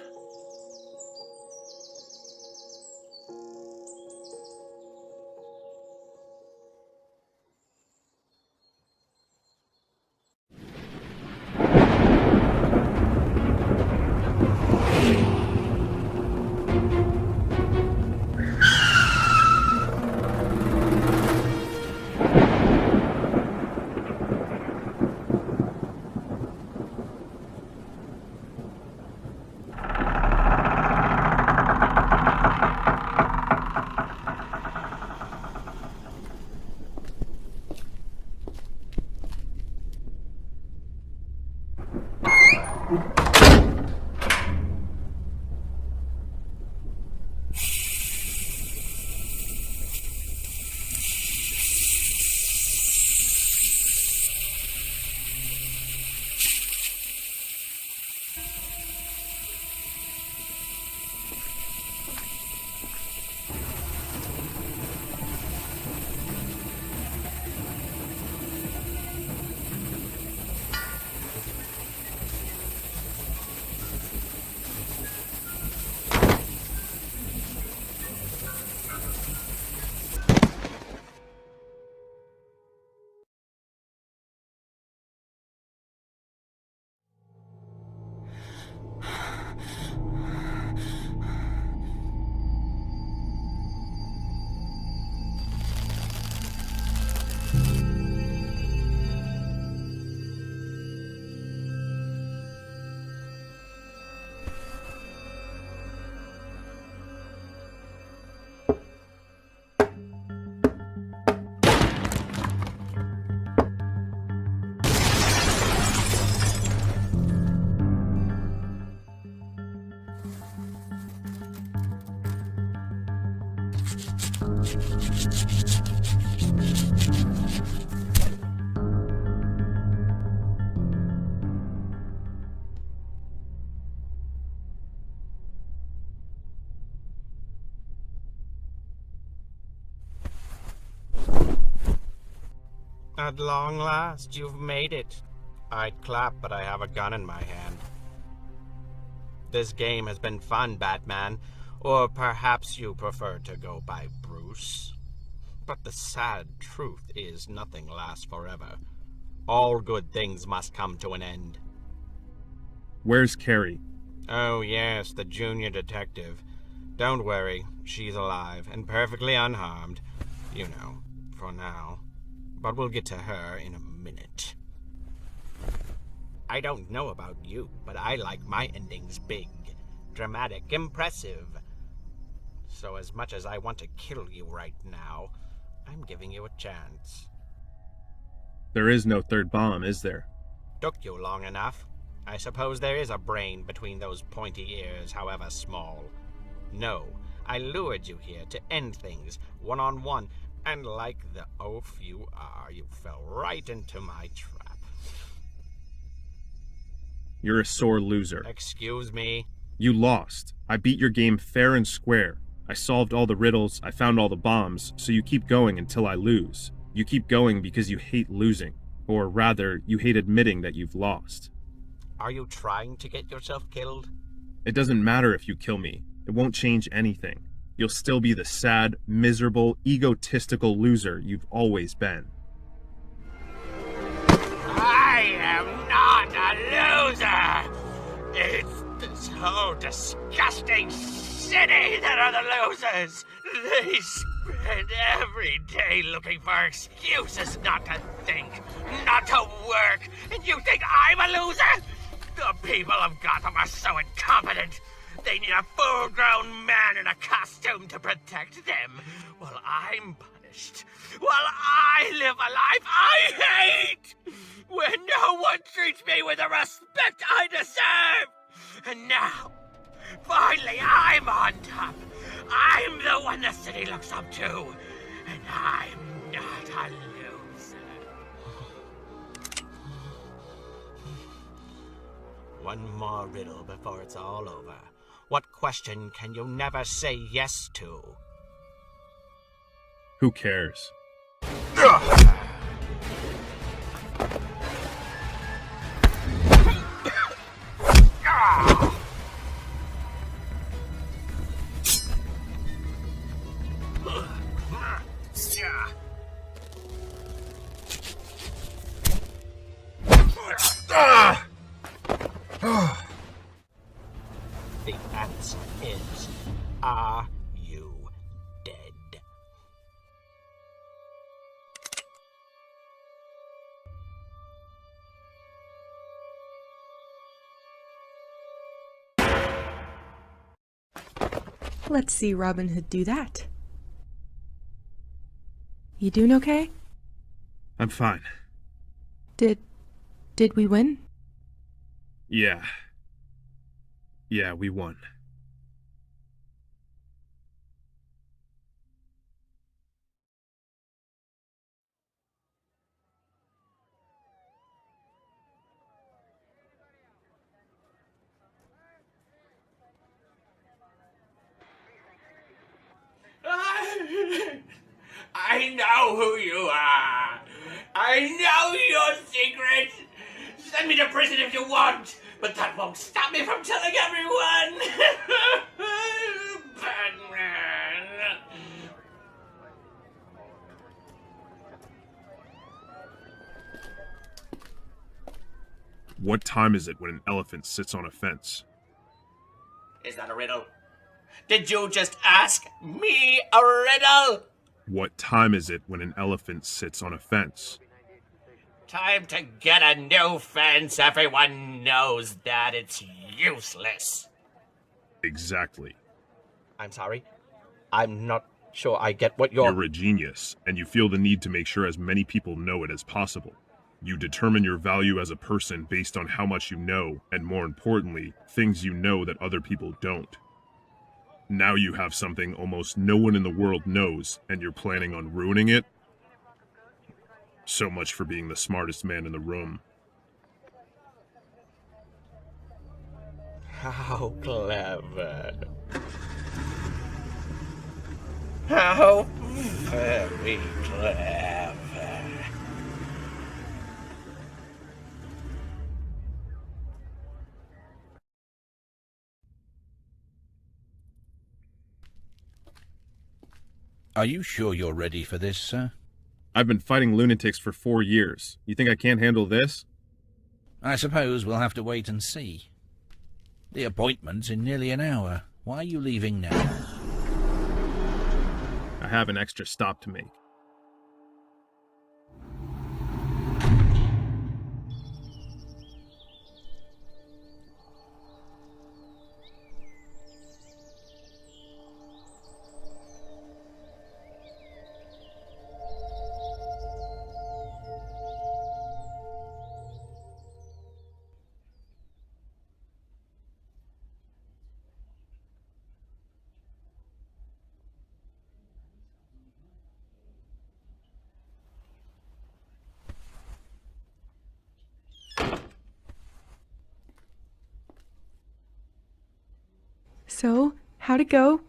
At long last, you've made it. I'd clap, but I have a gun in my hand. This game has been fun, Batman. Or perhaps you prefer to go by Bruce. But the sad truth is nothing lasts forever. All good things must come to an end. Where's Carrie? Oh yes, the junior detective. Don't worry, she's alive and perfectly unharmed. You know, for now. But we'll get to her in a minute. I don't know about you, but I like my endings big, dramatic, impressive. So as much as I want to kill you right now, I'm giving you a chance. There is no third bomb, is there? Took you long enough. I suppose there is a brain between those pointy ears, however small. No, I lured you here to end things, one-on-one, and like the oaf you are, you fell right into my trap. You're a sore loser. Excuse me? You lost. I beat your game fair and square. I solved all the riddles, I found all the bombs, so you keep going until I lose. You keep going because you hate losing, or rather, you hate admitting that you've lost. Are you trying to get yourself killed? It doesn't matter if you kill me. It won't change anything. You'll still be the sad, miserable, egotistical loser you've always been. I am not a loser! It's this whole disgusting city that are the losers! They spend every day looking for excuses not to think, not to work, and you think I'm a loser? The people of Gotham are so incompetent! They need a full-grown man in a costume to protect them, while I'm punished, while I live a life I hate! When no one treats me with the respect I deserve! And now, finally I'm on top! I'm the one the city looks up to, and I'm not a loser. One more riddle before it's all over. What question can you never say yes to? Who cares? The answer is, are you dead? Let's see Robin Hood do that. You doing okay? I'm fine. Did we win? Yeah. Yeah, we won. I know who you are. I know your secret. Send me to prison if you want, but that won't stop me from telling everyone. Batman. What time is it when an elephant sits on a fence? Is that a riddle? Did you just ask me a riddle? What time is it when an elephant sits on a fence? Time to get a new fence. Everyone knows that it's useless. Exactly. I'm sorry. I'm not sure I get what you're... You're a genius, and you feel the need to make sure as many people know it as possible. You determine your value as a person based on how much you know, and more importantly, things you know that other people don't. Now you have something almost no one in the world knows, and you're planning on ruining it? So much for being the smartest man in the room. How clever. How very clever. Are you sure you're ready for this, sir? I've been fighting lunatics for 4 years. You think I can't handle this? I suppose we'll have to wait and see. The appointment's in nearly an hour. Why are you leaving now? I have an extra stop to make. So, how'd it go?